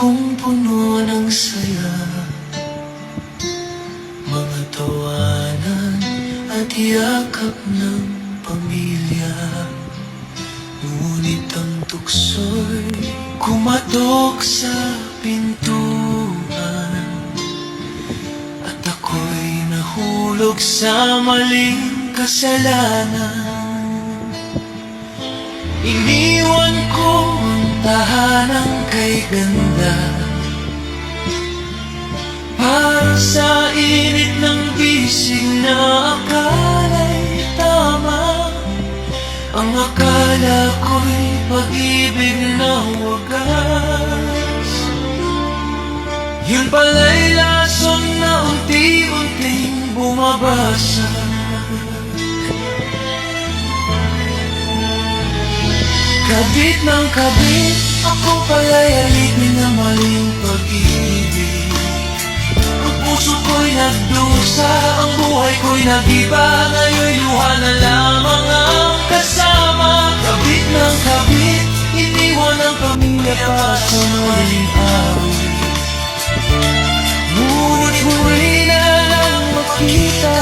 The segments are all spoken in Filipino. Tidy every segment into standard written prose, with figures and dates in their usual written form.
kong puno ng saya, mga tawanan at yakap ng pamilya. Ngunit ang tukso'y kumatok sa pintuan, at ako'y nahulog sa maling kasalanan. Iniwan ko ang tahanang kay ganda para sa init ng bisig na akala'y tama. Ang akala ko'y pag-ibig na wagas, yun pala'y lason na unti-unting bumabasag. Kabit ng kabit, ako pala'y alipin na maling pag-ibig. Ang puso ko'y nagdusa, ang buhay ko'y nag-iba. Ngayon'y luha na lamang ang kasama. Kabit ng kabit, iniwan ang pamilya para sa maling awit. Ngunit huli na lang makita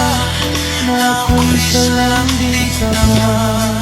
na ako'y salang din sama.